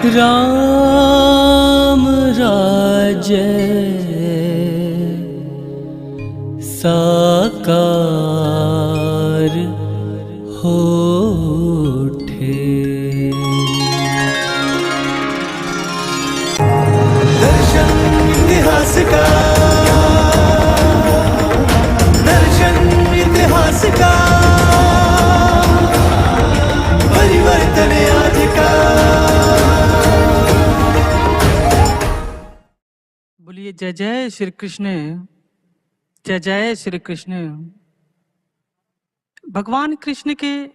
राम राज्य साकार होठे। दर्शन इतिहास का, दर्शन इतिहास का, परिवर्तन आज का। बोलिए जय जय श्री कृष्ण, जय जय श्री कृष्ण। भगवान कृष्ण के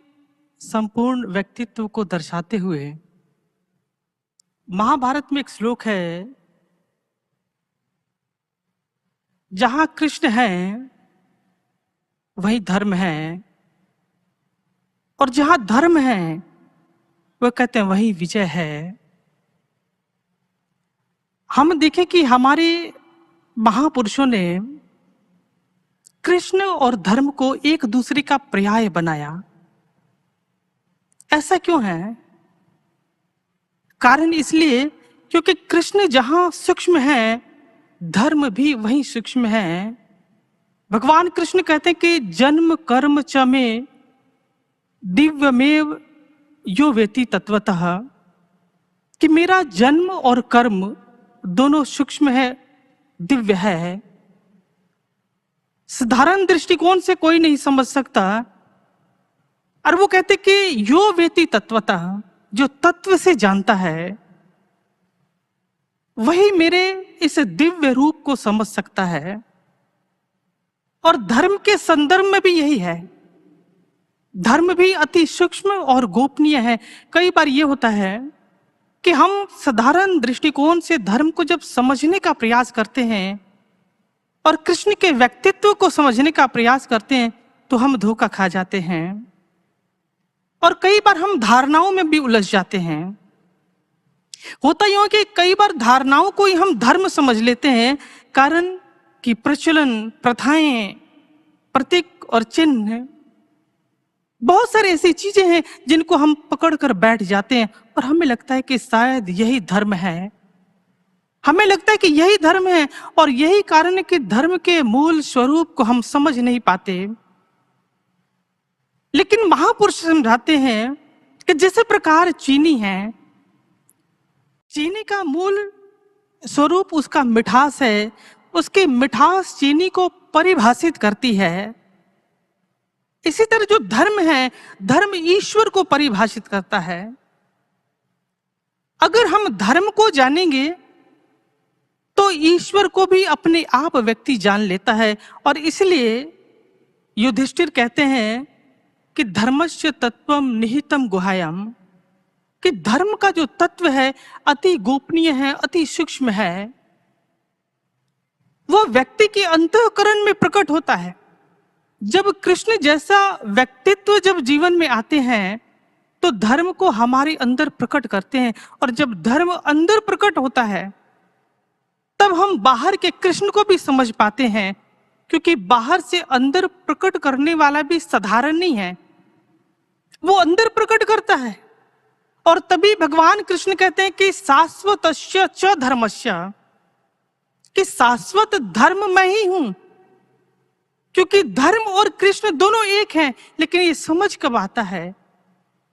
संपूर्ण व्यक्तित्व को दर्शाते हुए महाभारत में एक श्लोक है, जहां कृष्ण है वहीं धर्म है, और जहां धर्म है वो कहते हैं वहीं विजय है। हम देखें कि हमारे महापुरुषों ने कृष्ण और धर्म को एक दूसरे का पर्याय बनाया। ऐसा क्यों है? कारण इसलिए क्योंकि कृष्ण जहां सूक्ष्म है, धर्म भी वहीं सूक्ष्म है। भगवान कृष्ण कहते हैं कि जन्म कर्म च मे दिव्यमेव यो वेति तत्वतः, कि मेरा जन्म और कर्म दोनों सूक्ष्म है, दिव्य है। साधारण दृष्टिकोण से कोई नहीं समझ सकता। और वो कहते कि यो वेति तत्वतः, जो तत्व से जानता है वही मेरे इस दिव्य रूप को समझ सकता है। और धर्म के संदर्भ में भी यही है। धर्म भी अति सूक्ष्म और गोपनीय है। कई बार ये होता है कि हम साधारण दृष्टिकोण से धर्म को जब समझने का प्रयास करते हैं और कृष्ण के व्यक्तित्व को समझने का प्रयास करते हैं तो हम धोखा खा जाते हैं, और कई बार हम धारणाओं में भी उलझ जाते हैं। होता यूं है कि कई बार धारणाओं को ही हम धर्म समझ लेते हैं, कारण कि प्रचलन, प्रथाएं, प्रतीक और चिन्ह, बहुत सारी ऐसी चीजें हैं जिनको हम पकड़कर बैठ जाते हैं और हमें लगता है कि शायद यही धर्म है। हमें लगता है कि यही धर्म है, और यही कारण है कि धर्म के मूल स्वरूप को हम समझ नहीं पाते। लेकिन महापुरुष समझाते हैं कि जैसे प्रकार चीनी है, चीनी का मूल स्वरूप उसका मिठास है। उसकी मिठास चीनी को परिभाषित करती है। इसी तरह जो धर्म है, धर्म ईश्वर को परिभाषित करता है। अगर हम धर्म को जानेंगे तो ईश्वर को भी अपने आप व्यक्ति जान लेता है। और इसलिए युधिष्ठिर कहते हैं कि धर्मस्य तत्वम निहितम गुहायम, कि धर्म का जो तत्व है अति गोपनीय है, अति सूक्ष्म है। वो व्यक्ति के अंतःकरण में प्रकट होता है। जब कृष्ण जैसा व्यक्तित्व जब जीवन में आते हैं तो धर्म को हमारे अंदर प्रकट करते हैं, और जब धर्म अंदर प्रकट होता है तब हम बाहर के कृष्ण को भी समझ पाते हैं, क्योंकि बाहर से अंदर प्रकट करने वाला भी साधारण नहीं है, वो अंदर प्रकट करता है। और तभी भगवान कृष्ण कहते हैं कि शाश्वतस्य च धर्मस्य, कि शाश्वत धर्म मैं ही हूं। क्योंकि धर्म और कृष्ण दोनों एक हैं, लेकिन ये समझ कब आता है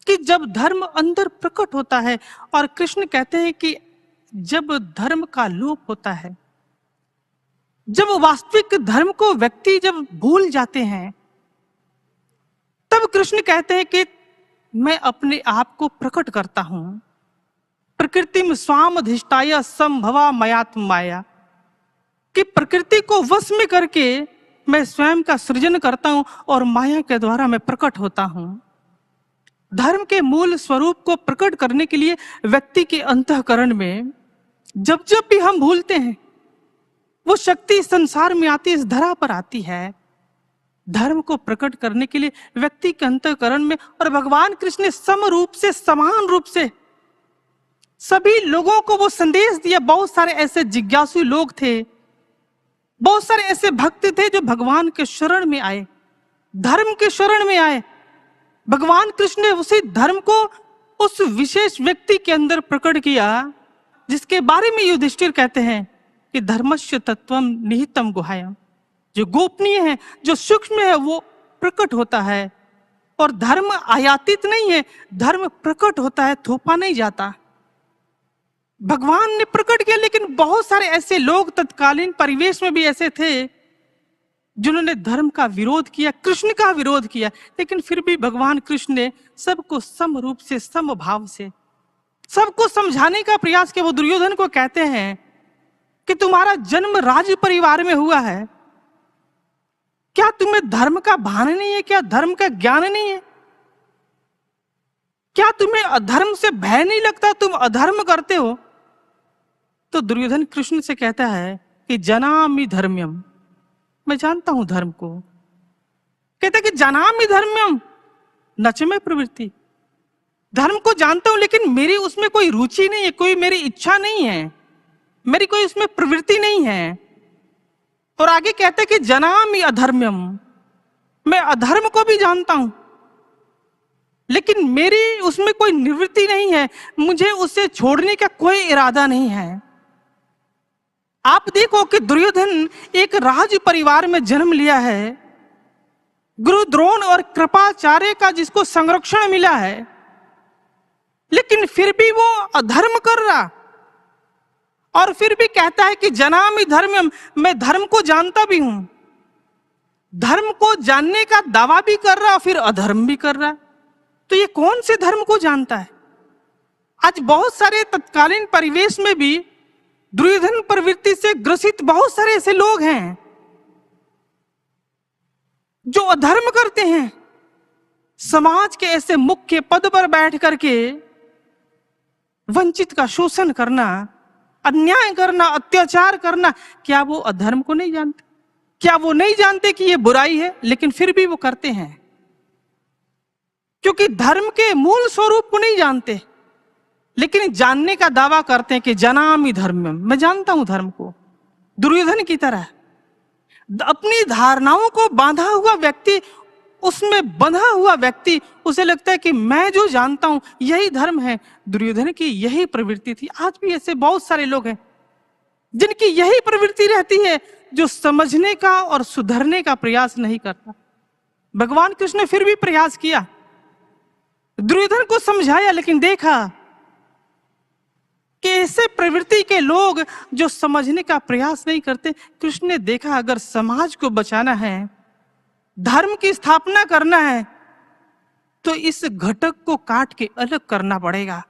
कि जब धर्म अंदर प्रकट होता है। और कृष्ण कहते हैं कि जब धर्म का लोप होता है, जब वास्तविक धर्म को व्यक्ति जब भूल जाते हैं, तब कृष्ण कहते हैं कि मैं अपने आप को प्रकट करता हूं। प्रकृतिम स्वामधिष्ठाय संभवा मयात्म माया, कि प्रकृति को वश में करके मैं स्वयं का सृजन करता हूं और माया के द्वारा मैं प्रकट होता हूं। धर्म के मूल स्वरूप को प्रकट करने के लिए व्यक्ति के अंतःकरण में जब जब भी हम भूलते हैं, वो शक्ति संसार में आती, इस धरा पर आती है धर्म को प्रकट करने के लिए व्यक्ति के अंतःकरण में। और भगवान कृष्ण ने सम रूप से, समान रूप से सभी लोगों को वो संदेश दिया। बहुत सारे ऐसे जिज्ञासु लोग थे, बहुत सारे ऐसे भक्त थे जो भगवान के शरण में आए, धर्म के शरण में आए। भगवान कृष्ण ने उसी धर्म को उस विशेष व्यक्ति के अंदर प्रकट किया जिसके बारे में युधिष्ठिर कहते हैं कि धर्मस्य तत्वम निहितम गुहायम, जो गोपनीय है, जो सूक्ष्म है, वो प्रकट होता है। और धर्म आयातित नहीं है, धर्म प्रकट होता है, थोपा नहीं जाता। भगवान ने प्रकट किया, लेकिन बहुत सारे ऐसे लोग तत्कालीन परिवेश में भी ऐसे थे जिन्होंने धर्म का विरोध किया, कृष्ण का विरोध किया, लेकिन फिर भी भगवान कृष्ण ने सबको सम रूप से, समभाव से, सबको समझाने का प्रयास किया। वो दुर्योधन को कहते हैं कि तुम्हारा जन्म राज परिवार में हुआ है, क्या तुम्हें धर्म का भान नहीं है? क्या धर्म का ज्ञान नहीं है? क्या तुम्हें अधर्म से भय नहीं लगता? तुम अधर्म करते हो। तो दुर्योधन कृष्ण से कहता है कि जनामि धर्म्यम, मैं जानता हूं धर्म को। कहता है कि जनामि धर्म्यम नच में प्रवृत्ति, धर्म को जानता हूं लेकिन मेरी उसमें कोई रुचि नहीं है, कोई मेरी इच्छा नहीं है, मेरी कोई उसमें प्रवृत्ति नहीं है। और आगे कहते हैं कि जनामि अधर्म्यम, मैं अधर्म को भी जानता हूं लेकिन मेरी उसमें कोई निवृत्ति नहीं है, मुझे उसे छोड़ने का कोई इरादा नहीं है। आप देखो कि दुर्योधन एक राज परिवार में जन्म लिया है, गुरु द्रोण और कृपाचार्य का जिसको संरक्षण मिला है, लेकिन फिर भी वो अधर्म कर रहा और फिर भी कहता है कि जनामि धर्म्यम, मैं धर्म को जानता भी हूं। धर्म को जानने का दावा भी कर रहा, फिर अधर्म भी कर रहा। तो ये कौन से धर्म को जानता है? आज बहुत सारे तत्कालीन परिवेश में भी दुर्योधन प्रवृत्ति से ग्रसित बहुत सारे ऐसे लोग हैं जो अधर्म करते हैं। समाज के ऐसे मुख्य पद पर बैठ करके वंचित का शोषण करना, अन्याय करना, अत्याचार करना, क्या वो अधर्म को नहीं जानते? क्या वो नहीं जानते कि ये बुराई है? लेकिन फिर भी वो करते हैं, क्योंकि धर्म के मूल स्वरूप को नहीं जानते, लेकिन जानने का दावा करते हैं कि जनामि धर्म्यम, मैं जानता हूं धर्म को। दुर्योधन की तरह अपनी धारणाओं को बांधा हुआ व्यक्ति, उसमें बंधा हुआ व्यक्ति, उसे लगता है कि मैं जो जानता हूं यही धर्म है। दुर्योधन की यही प्रवृत्ति थी। आज भी ऐसे बहुत सारे लोग हैं जिनकी यही प्रवृत्ति रहती है, जो समझने का और सुधरने का प्रयास नहीं करता। भगवान कृष्ण ने फिर भी प्रयास किया, दुर्योधन को समझाया, लेकिन देखा कि ऐसे प्रवृत्ति के लोग जो समझने का प्रयास नहीं करते। कृष्ण ने देखा अगर समाज को बचाना है, धर्म की स्थापना करना है, तो इस घटक को काट के अलग करना पड़ेगा।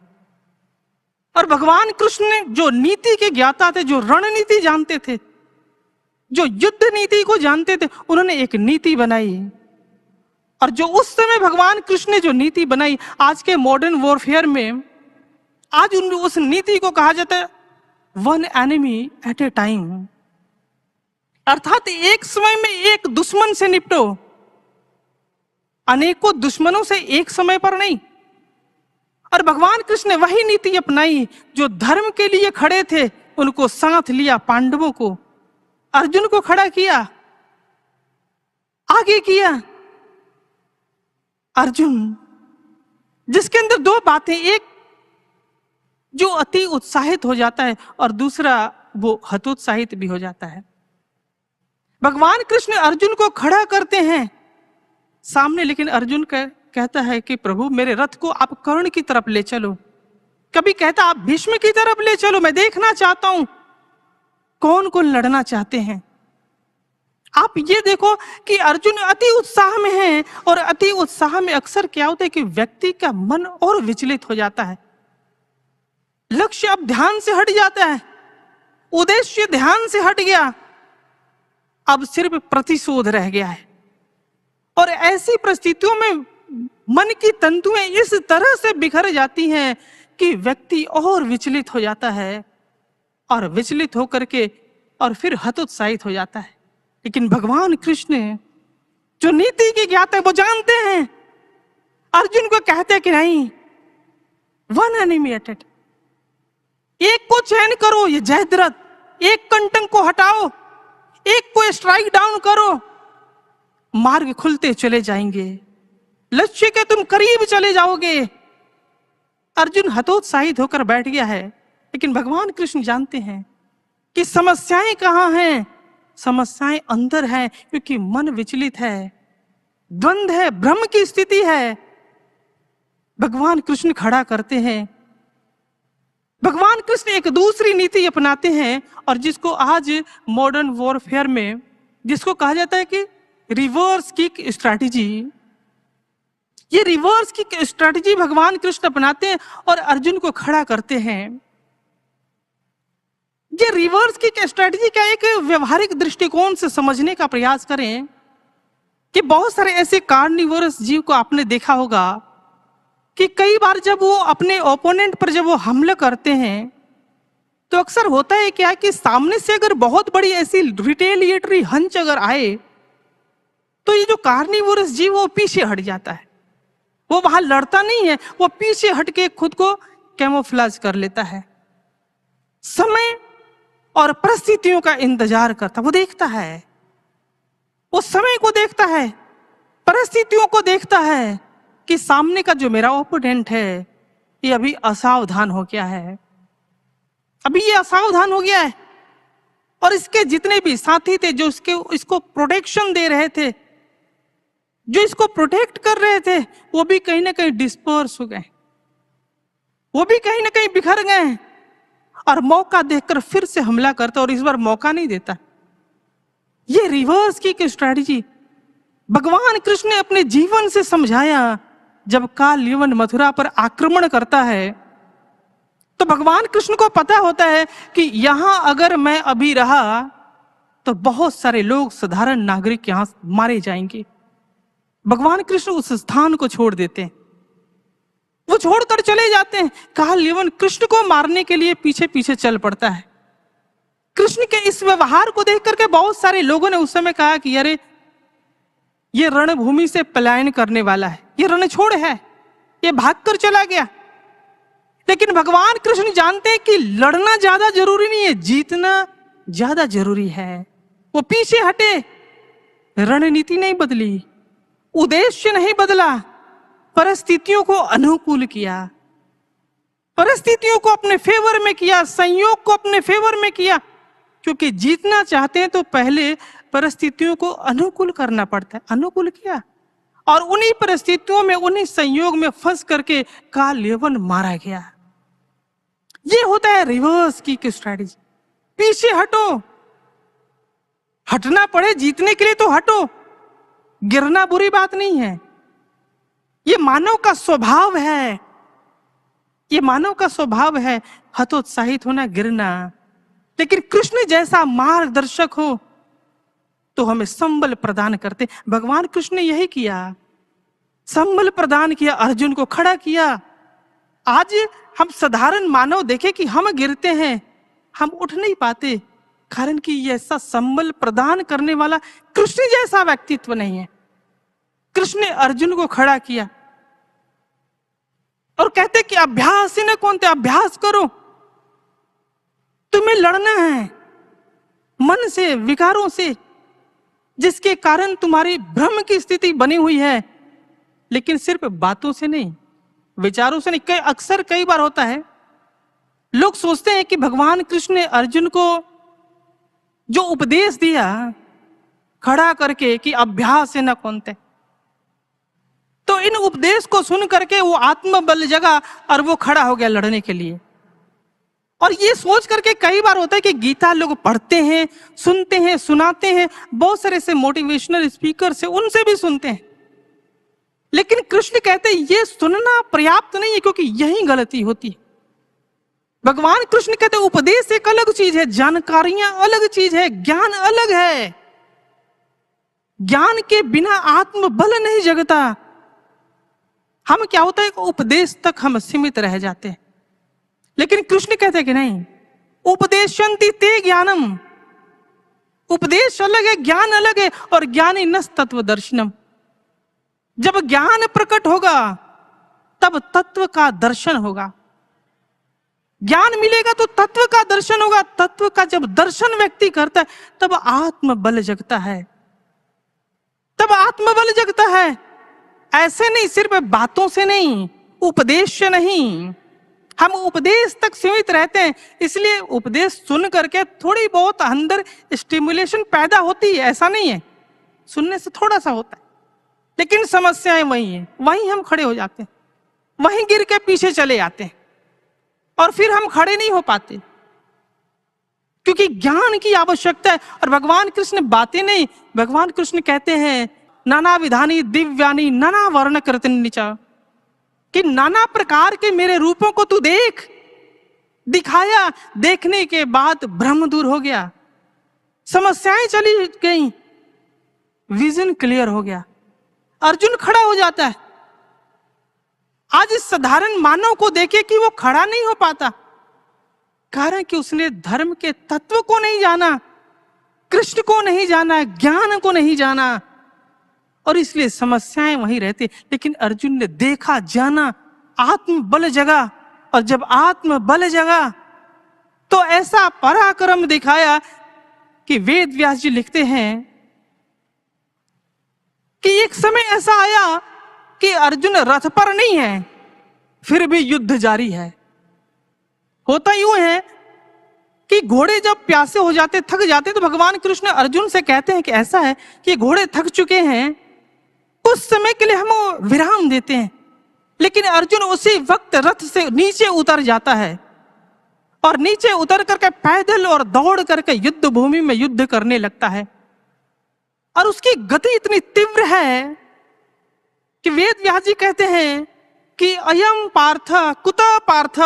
और भगवान कृष्ण ने जो नीति के ज्ञाता थे, जो रणनीति जानते थे, जो युद्ध नीति को जानते थे, उन्होंने एक नीति बनाई। और जो उस समय भगवान कृष्ण ने जो नीति बनाई, आज के मॉडर्न वॉरफेयर में आज उस नीति को कहा जाता है one enemy at a time, अर्थात एक समय में एक दुश्मन से निपटो, अनेकों दुश्मनों से एक समय पर नहीं। और भगवान कृष्ण ने वही नीति अपनाई, जो धर्म के लिए खड़े थे उनको साथ लिया, पांडवों को, अर्जुन को खड़ा किया, आगे किया। अर्जुन जिसके अंदर दो बातें, एक जो अति उत्साहित हो जाता है और दूसरा वो हतोत्साहित भी हो जाता है। भगवान कृष्ण अर्जुन को खड़ा करते हैं सामने, लेकिन अर्जुन कहता है कि प्रभु मेरे रथ को आप कर्ण की तरफ ले चलो, कभी कहता आप भीष्म की तरफ ले चलो, मैं देखना चाहता हूं कौन कौन लड़ना चाहते हैं। आप ये देखो कि अर्जुन अति उत्साह में है, और अति उत्साह में अक्सर क्या होता है कि व्यक्ति का मन और विचलित हो जाता है, लक्ष्य अब ध्यान से हट जाता है, उद्देश्य ध्यान से हट गया, अब सिर्फ प्रतिशोध रह गया है। और ऐसी परिस्थितियों में मन की तंतुएं इस तरह से बिखर जाती हैं कि व्यक्ति और विचलित हो जाता है, और विचलित होकर के और फिर हतोत्साहित हो जाता है। लेकिन भगवान कृष्ण जो नीति के ज्ञाता है वो जानते हैं, अर्जुन को कहते हैं कि नहीं, वन एनिमी एट इट, एक को चयन करो, ये जयद्रथ, एक कंटक को हटाओ, एक को स्ट्राइक डाउन करो, मार्ग खुलते चले जाएंगे, लक्ष्य के तुम करीब चले जाओगे। अर्जुन हतोत्साहित होकर बैठ गया है, लेकिन भगवान कृष्ण जानते हैं कि समस्याएं कहाँ हैं। समस्याएं अंदर है, क्योंकि मन विचलित है, द्वंद्व है, भ्रम की स्थिति है। भगवान कृष्ण खड़ा करते हैं। भगवान कृष्ण एक दूसरी नीति अपनाते हैं, और जिसको आज मॉडर्न वॉरफेयर में जिसको कहा जाता है कि रिवर्स किक स्ट्रैटेजी, ये रिवर्स किक स्ट्रैटेजी भगवान कृष्ण अपनाते हैं और अर्जुन को खड़ा करते हैं। ये रिवर्स किक स्ट्रैटेजी का एक व्यवहारिक दृष्टिकोण से समझने का प्रयास करें कि बहुत सारे ऐसे कार्निवोरस जीव को आपने देखा होगा कि कई बार जब वो अपने ओपोनेंट पर जब वो हमला करते हैं तो अक्सर होता है क्या कि सामने से अगर बहुत बड़ी ऐसी रिटेलिएटरी हंच अगर आए तो ये जो कार्निवोरस जीव वो पीछे हट जाता है, वो वहां लड़ता नहीं है, वो पीछे हट के खुद को कैमोफ्लेज कर लेता है, समय और परिस्थितियों का इंतजार करता, वो देखता है, वो समय को देखता है, परिस्थितियों को देखता है कि सामने का जो मेरा ओपोनेंट है ये अभी असावधान हो गया है, अभी ये असावधान हो गया है, और इसके जितने भी साथी थे जो इसको प्रोटेक्शन दे रहे थे, जो इसको प्रोटेक्ट कर रहे थे, वो भी कहीं ना कहीं डिस्पर्स हो गए, वो भी कहीं ना कहीं बिखर गए, और मौका देखकर फिर से हमला करता और इस बार मौका नहीं देता। ये रिवर्स की स्ट्रैटेजी भगवान कृष्ण ने अपने जीवन से समझाया। जब काल यवन मथुरा पर आक्रमण करता है तो भगवान कृष्ण को पता होता है कि यहां अगर मैं अभी रहा तो बहुत सारे लोग, साधारण नागरिक यहां मारे जाएंगे। भगवान कृष्ण उस स्थान को छोड़ देते हैं, वो छोड़कर चले जाते हैं। काल यवन कृष्ण को मारने के लिए पीछे पीछे चल पड़ता है। कृष्ण के इस व्यवहार को देख करके बहुत सारे लोगों ने उस समय कहा कि अरे ये रणभूमि से पलायन करने वाला है, ये रणछोड़ है, ये भागकर चला गया। लेकिन भगवान कृष्ण जानते हैं कि लड़ना ज्यादा जरूरी नहीं है, जीतना ज्यादा जरूरी है। वो पीछे हटे, रणनीति नहीं बदली, उद्देश्य नहीं बदला, परिस्थितियों को अनुकूल किया, परिस्थितियों को अपने फेवर में किया, संयोग को अपने फेवर में किया। क्योंकि जीतना चाहते हैं तो पहले परिस्थितियों को अनुकूल करना पड़ता है। अनुकूल किया और उन्हीं परिस्थितियों में, उन्हीं संयोग में फंस करके काल यवन मारा गया। ये होता है रिवर्स की स्ट्रैटेजी। पीछे हटो, हटना पड़े जीतने के लिए तो हटो, गिरना बुरी बात नहीं है, ये मानव का स्वभाव है, ये मानव का स्वभाव है हतोत्साहित होना, गिरना। लेकिन कृष्ण जैसा मार्गदर्शक हो तो हमें संबल प्रदान करते। भगवान कृष्ण ने यही किया, संबल प्रदान किया, अर्जुन को खड़ा किया। आज हम साधारण मानव देखे कि हम गिरते हैं, हम उठ नहीं पाते, कारण कि ये ऐसा संबल प्रदान करने वाला कृष्ण जैसा व्यक्तित्व नहीं है। कृष्ण ने अर्जुन को खड़ा किया और कहते कि अभ्यास ही न कौन थे, अभ्यास करो, तुम्हें लड़ना है मन से, विकारों से, जिसके कारण तुम्हारी भ्रम की स्थिति बनी हुई है। लेकिन सिर्फ बातों से नहीं, विचारों से नहीं। अक्सर कई बार होता है, लोग सोचते हैं कि भगवान कृष्ण ने अर्जुन को जो उपदेश दिया खड़ा करके कि अभ्यास है न कौनते, तो इन उपदेश को सुन करके वो आत्मबल जगा और वो खड़ा हो गया लड़ने के लिए। और ये सोच करके कई बार होता है कि गीता लोग पढ़ते हैं, सुनते हैं, सुनाते हैं, बहुत सारे से मोटिवेशनल स्पीकर से, उनसे भी सुनते हैं। लेकिन कृष्ण कहते हैं ये सुनना पर्याप्त नहीं है, क्योंकि यही गलती होती है। भगवान कृष्ण कहते हैं उपदेश एक अलग चीज है, जानकारियां अलग चीज है, ज्ञान अलग है। ज्ञान के बिना आत्मबल नहीं जगता। हम क्या होता है, उपदेश तक हम सीमित रह जाते हैं। लेकिन कृष्ण कहते हैं कि नहीं, उपदेशन्ति ते ज्ञानम, उपदेश अलग है, ज्ञान अलग है। और ज्ञानी नस तत्वदर्शनम, जब ज्ञान प्रकट होगा तब तत्व का दर्शन होगा। ज्ञान मिलेगा तो तत्व का दर्शन होगा। तत्व का जब दर्शन व्यक्ति करता है तब आत्मबल जगता है, तब आत्मबल जगता है। ऐसे नहीं, सिर्फ बातों से नहीं, उपदेश से नहीं, हम उपदेश तक सीमित रहते हैं, इसलिए उपदेश सुन करके थोड़ी बहुत अंदर स्टिमुलेशन पैदा होती है, ऐसा नहीं है, सुनने से थोड़ा सा होता है, लेकिन समस्याएं वही है, वहीं हम खड़े हो जाते हैं, वहीं गिर के पीछे चले जाते हैं और फिर हम खड़े नहीं हो पाते, क्योंकि ज्ञान की आवश्यकता है। और भगवान कृष्ण बातें नहीं, भगवान कृष्ण कहते हैं नाना विधानी दिव्यानी नाना वर्ण कृतनिचा, कि नाना प्रकार के मेरे रूपों को तू देख, दिखाया, देखने के बाद भ्रम दूर हो गया, समस्याएं चली गई, विजन क्लियर हो गया, अर्जुन खड़ा हो जाता है। आज इस साधारण मानव को देखे कि वो खड़ा नहीं हो पाता, कारण कि उसने धर्म के तत्व को नहीं जाना, कृष्ण को नहीं जाना, ज्ञान को नहीं जाना, और इसलिए समस्याएं वहीं रहती। लेकिन अर्जुन ने देखा, जाना, आत्म बल जगा, और जब आत्म बल जगा तो ऐसा पराक्रम दिखाया कि वेद व्यास जी लिखते हैं कि एक समय ऐसा आया कि अर्जुन रथ पर नहीं है, फिर भी युद्ध जारी है। होता यूं है कि घोड़े जब प्यासे हो जाते, थक जाते, तो भगवान कृष्ण अर्जुन से कहते हैं कि ऐसा है कि घोड़े थक चुके हैं, कुछ समय के लिए हम विराम देते हैं। लेकिन अर्जुन उसी वक्त रथ से नीचे उतर जाता है और नीचे उतर करके पैदल और दौड़ करके युद्ध भूमि में युद्ध करने लगता है। और उसकी गति इतनी तीव्र है कि वेद व्यास जी कहते हैं कि अयम पार्थ कुतः पार्थ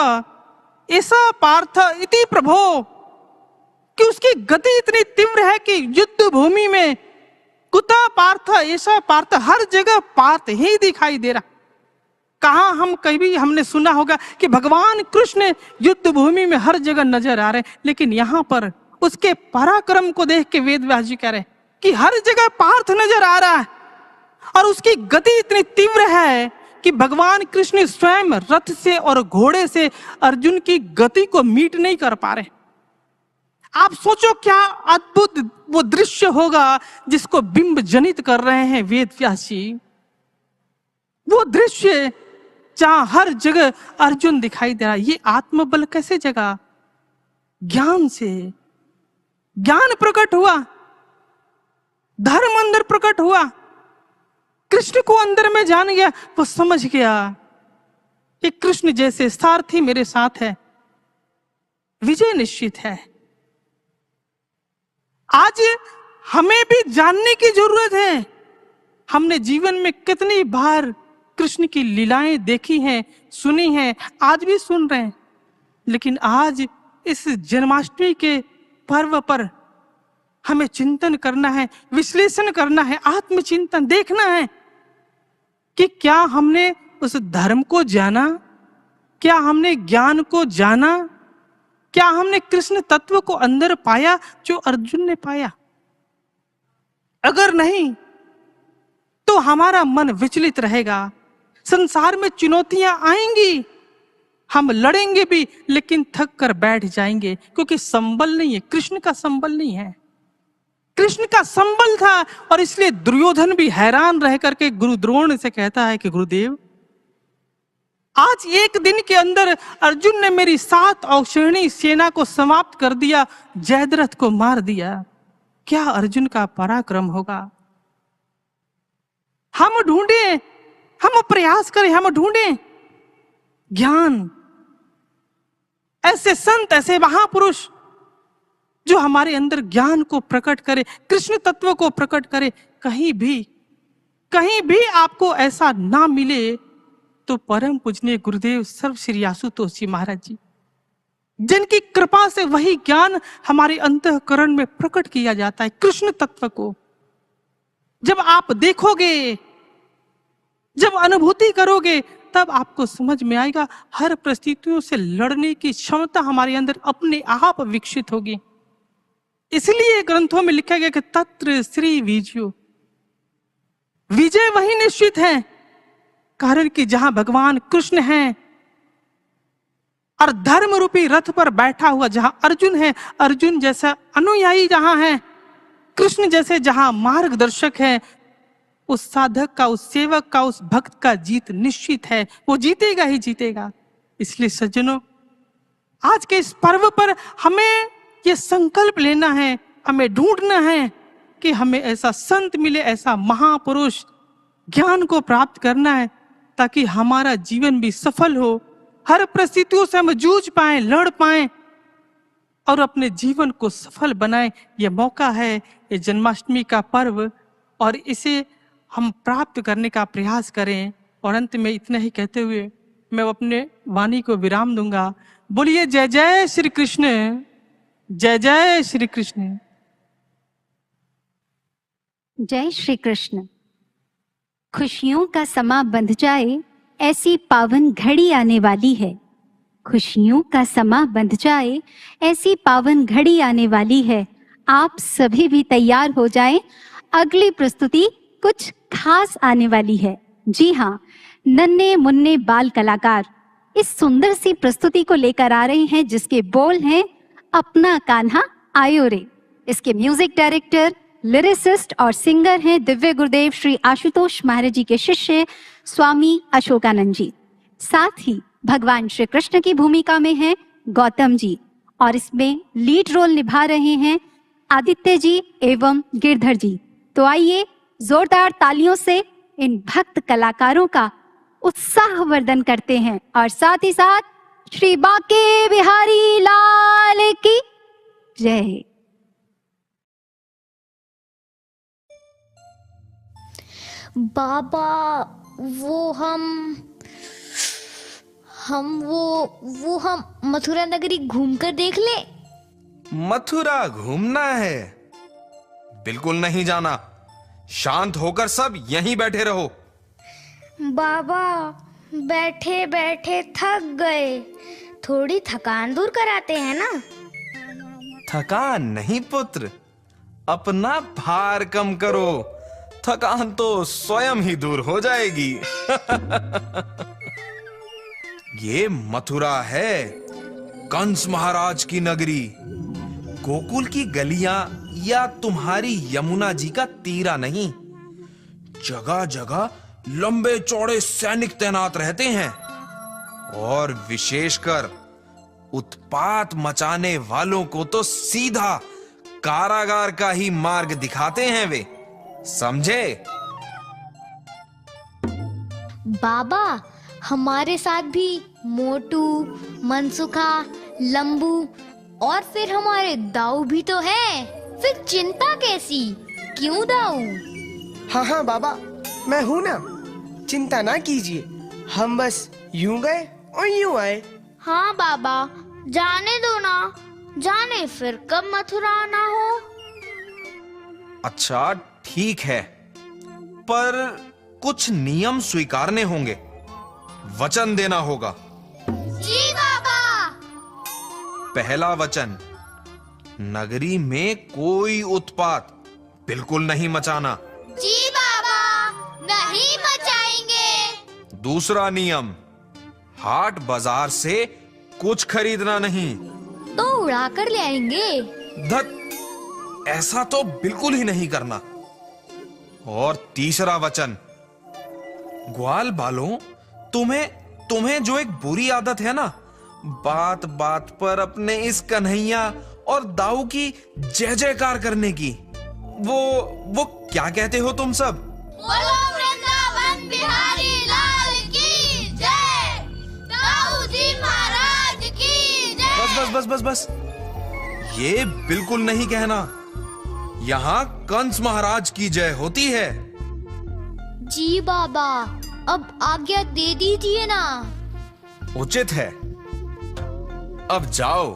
ऐसा पार्थ इति प्रभो, कि उसकी गति इतनी तीव्र है कि युद्ध भूमि में कुतः पार्थ ऐसा पार्थ, हर जगह पार्थ ही दिखाई दे रहा। कहां हम कभी हमने सुना होगा कि भगवान कृष्ण युद्ध भूमि में हर जगह नजर आ रहे, लेकिन यहां पर उसके पराक्रम को देख के वेद व्यास जी कह रहे कि हर जगह पार्थ नजर आ रहा है, और उसकी गति इतनी तीव्र है कि भगवान कृष्ण स्वयं रथ से और घोड़े से अर्जुन की गति को मीट नहीं कर पा रहे। आप सोचो क्या अद्भुत वो दृश्य होगा जिसको बिंब जनित कर रहे हैं वेद व्यास जी। वो दृश्य जहां हर जगह अर्जुन दिखाई दे रहा है। ये आत्मबल कैसे जगा? ज्ञान से। ज्ञान प्रकट हुआ, धर्म अंदर प्रकट हुआ, कृष्ण को अंदर में जान गया, वो समझ गया कि कृष्ण जैसे सारथी मेरे साथ है, विजय निश्चित है। आज हमें भी जानने की जरूरत है। हमने जीवन में कितनी बार कृष्ण की लीलाएं देखी हैं, सुनी हैं, आज भी सुन रहे हैं, लेकिन आज इस जन्माष्टमी के पर्व पर हमें चिंतन करना है, विश्लेषण करना है, आत्मचिंतन देखना है कि क्या हमने उस धर्म को जाना, क्या हमने ज्ञान को जाना, क्या हमने कृष्ण तत्व को अंदर पाया जो अर्जुन ने पाया। अगर नहीं तो हमारा मन विचलित रहेगा। संसार में चुनौतियां आएंगी, हम लड़ेंगे भी, लेकिन थक कर बैठ जाएंगे, क्योंकि संबल नहीं है, कृष्ण का संबल नहीं है। कृष्ण का संबल था, और इसलिए दुर्योधन भी हैरान रह करके गुरु द्रोण से कहता है कि गुरुदेव, आज एक दिन के अंदर अर्जुन ने मेरी 7 औक्षणी सेना को समाप्त कर दिया, जयद्रथ को मार दिया। क्या अर्जुन का पराक्रम होगा? हम ढूंढें, हम प्रयास करें, हम ढूंढें ज्ञान, ऐसे संत, ऐसे महापुरुष जो हमारे अंदर ज्ञान को प्रकट करे, कृष्ण तत्व को प्रकट करे। कहीं भी आपको ऐसा ना मिले तो परम पूजनीय गुरुदेव सर्व श्री आशुतोष जी महाराज जी, जिनकी कृपा से वही ज्ञान हमारे अंतःकरण में प्रकट किया जाता है। कृष्ण तत्व को जब आप देखोगे, जब अनुभूति करोगे, तब आपको समझ में आएगा, हर परिस्थितियों से लड़ने की क्षमता हमारे अंदर अपने आप विकसित होगी। इसलिए ग्रंथों में लिखा गया कि तत्र श्री विजयो, विजय वही निश्चित है, कारण कि जहां भगवान कृष्ण हैं और धर्म रूपी रथ पर बैठा हुआ जहां अर्जुन है, अर्जुन जैसा अनुयायी जहां है, कृष्ण जैसे जहां मार्गदर्शक है, उस साधक का, उस सेवक का, उस भक्त का जीत निश्चित है। वो जीतेगा ही जीतेगा। इसलिए सज्जनों, आज के इस पर्व पर हमें ये संकल्प लेना है, हमें ढूंढना है कि हमें ऐसा संत मिले, ऐसा महापुरुष, ज्ञान को प्राप्त करना है ताकि हमारा जीवन भी सफल हो, हर परिस्थितियों से हम जूझ पाएं, लड़ पाएं और अपने जीवन को सफल बनाएं। यह मौका है, ये जन्माष्टमी का पर्व, और इसे हम प्राप्त करने का प्रयास करें। और अंत में इतना ही कहते हुए मैं अपने वाणी को विराम दूंगा। बोलिए जय जय श्री कृष्ण, जय जय श्री कृष्ण। जय श्री कृष्ण। खुशियों का समा बंध जाए, ऐसी पावन घड़ी आने वाली है। खुशियों का समा बंध जाए, ऐसी पावन घड़ी आने वाली है। आप सभी भी तैयार हो जाएं, अगली प्रस्तुति कुछ खास आने वाली है। जी हाँ, नन्हे मुन्ने बाल कलाकार इस सुंदर सी प्रस्तुति को लेकर आ रहे हैं, जिसके बोल हैं अपना कान्हा आयो रे। इसके म्यूजिक डायरेक्टर, लिरिसिस्ट और सिंगर हैं दिव्य गुरुदेव श्री आशुतोष महाराज जी के शिष्य स्वामी अशोकानंद जी। साथ ही भगवान श्री कृष्ण की भूमिका में हैं गौतम जी, और इसमें लीड रोल निभा रहे हैं आदित्य जी एवं गिरधर जी। तो आइए जोरदार तालियों से इन भक्त कलाकारों का उत्साहवर्धन करते हैं, और साथ ही साथ श्री बांके बिहारी लाल की जय। बाबा, वो हम मथुरा नगरी घूमकर देख ले। मथुरा घूमना है? बिल्कुल नहीं जाना। शांत होकर सब यहीं बैठे रहो। बाबा, बैठे बैठे थक गए, थोड़ी थकान दूर कराते हैं ना। थकान नहीं पुत्र, अपना भार कम करो, थकान तो स्वयं ही दूर हो जाएगी। ये मथुरा है, कंस महाराज की नगरी। गोकुल की गलियां या तुम्हारी यमुना जी का तीरा नहीं। जगह जगह लंबे चौड़े सैनिक तैनात रहते हैं, और विशेषकर उत्पात मचाने वालों को तो सीधा कारागार का ही मार्ग दिखाते हैं वे, समझे? बाबा, हमारे साथ भी मोटू, मनसुखा, लंबू और फिर हमारे दाऊ भी तो हैं। फिर चिंता कैसी? क्यों दाऊ? हाँ हाँ बाबा, मैं हूँ ना, चिंता ना कीजिए। हम बस यूं गए और यूं आए। हाँ बाबा, जाने दो ना, जाने फिर कब मथुरा आना हो। अच्छा ठीक है, पर कुछ नियम स्वीकारने होंगे, वचन देना होगा। जी बाबा। पहला वचन, नगरी में कोई उत्पात बिल्कुल नहीं मचाना। जी बाबा, नहीं मचाएंगे। दूसरा नियम, हाट बाजार से कुछ खरीदना नहीं। तो उड़ा कर ले आएंगे। धत, ऐसा तो बिल्कुल ही नहीं करना। और तीसरा वचन, ग्वाल बालों, तुम्हें जो एक बुरी आदत है ना, बात बात पर अपने इस कन्हैया और दाऊ की जय जयकार करने की, वो क्या कहते हो तुम सब? बोलो वृंदावन बिहारी लाल की जय, दाऊ जी महाराज की जय। बस बस बस बस बस, ये बिल्कुल नहीं कहना। यहाँ कंस महाराज की जय होती है। जी बाबा, अब आज्ञा दे दीजिए ना। उचित है। अब जाओ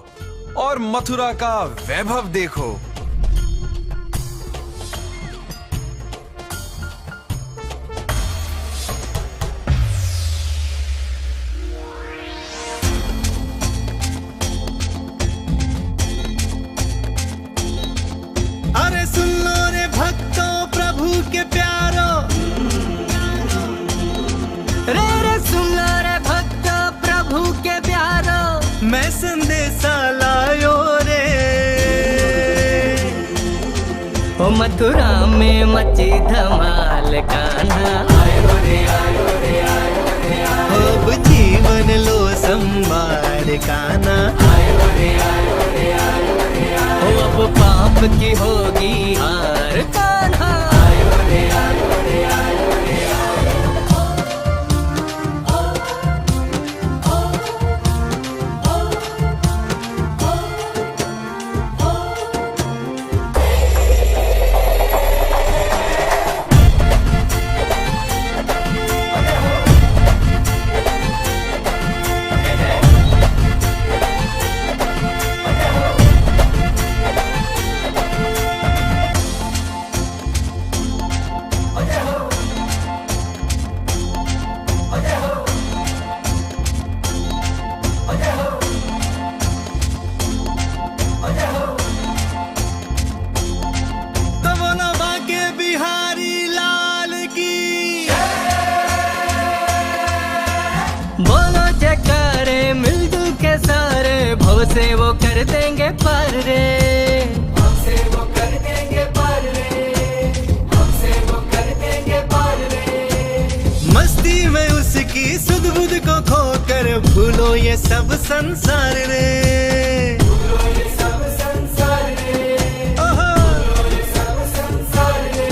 और मथुरा का वैभव देखो। अरे सुन लो रे भक्तों, प्रभु के प्यारो, रे सुन लो रे भक्त प्रभु के प्यारो, मैं संदेशा लायो रे। ओ मथुरा में मची धमाल, कान्हा आयो रे आयो रे आयो रे आयो। अब जीवन लो संवार कान्हा, ओ अब पाप की होगी हार कान्हा। तो बोलो बाके बिहारी लाल की। बोलो जयकारे मिलजुल के सारे, भव से वो कर देंगे पार रे, हमसे वो कर देंगे पार रे, हमसे वो कर देंगे पार रे। मस्ती में उसकी सुध बुध को खोकर भूलो ये सब संसार रे, भूलो ये सब संसार रे, ओहो। भूलो ये सब संसार रे।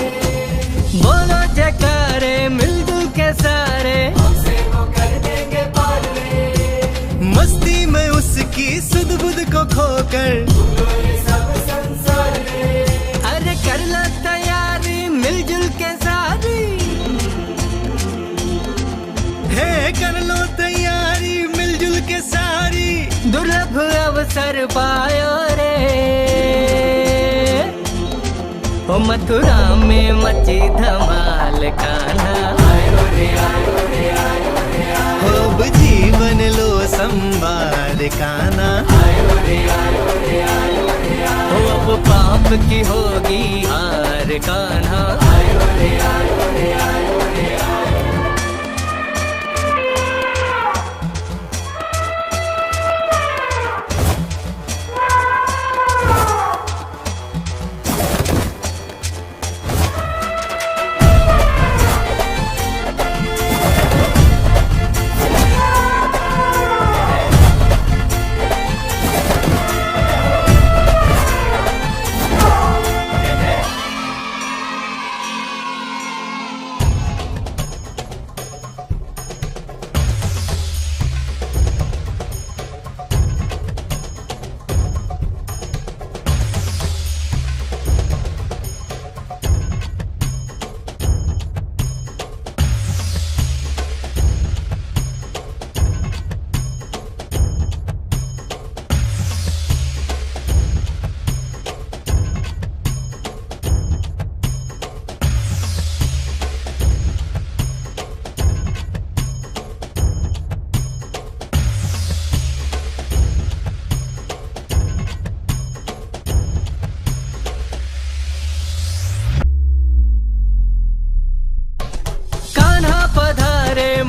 बोलो जयकारे मिलजुल के सारे, हमसे वो कर देंगे पार रे, मस्ती में उसकी सुध बुध को खोकर भूलो ये सब संसार रे। अरे कर लो तैयारी मिलजुल के सारी, है कर लो तैयारी मिलजुल के सारी। दुर्लभ अवसर पायो रे, ओ मथुरा में मची धमाल कान्हा। आयो रे आयो रे आयो रे आयो, अब जीवन लो संवार कान्हा, आयो रे आयो रे आयो रे आयो। ओ अब पाप की होगी हार कान्हा। आयो रे आयो रे आयो रे आयो।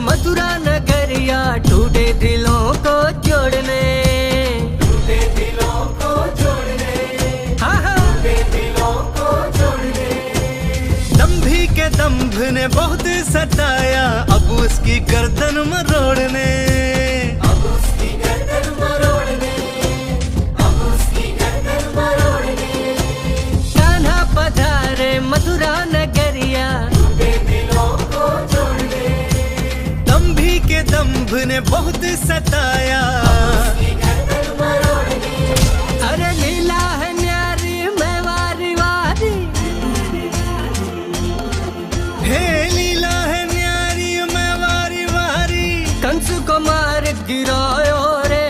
मथुरा नगरिया टूटे दिलों को जोड़ने, टूटे दिलों को जोड़ने, हाँ हाँ टूटे दिलों को जोड़ने। दंभी के दंभ ने बहुत सताया, अब उसकी गर्दन मरोड़ने, अब उसकी गर्दन मरोड़ने, अब उसकी गर्दन मरोड़ने। कान्हा पधारे मथुरा नगरिया, टूटे दिलों को जोड़ने। दंभी के दंभ ने बहुत सताया, अरे लीला है न्यारी मैं वारी वारी, हे लीला है न्यारी मैं वारी वारी। कंस को मार गिरायो रे,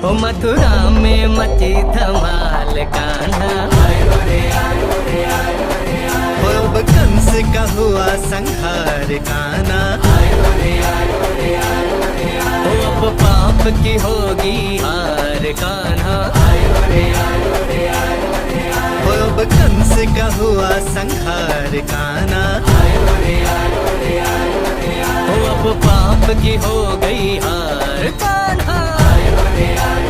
ओ मथुरा में मची धमाल कान्हा। आयो रे आयो रे आयो रे आयो। अब कंस का हुआ संहार कान्हा। आयो रे आयो रे आयो रे आयो। ओ अब पाप की होगी हार कान्हा। आयो रे आयो रे आयो रे आयो। अब कंस का हुआ संहार कान्हा। आयो रे आयो रे आयो रे आयो। ओ अब पाप की हो गई हार कान्हा। आयो रे आयो।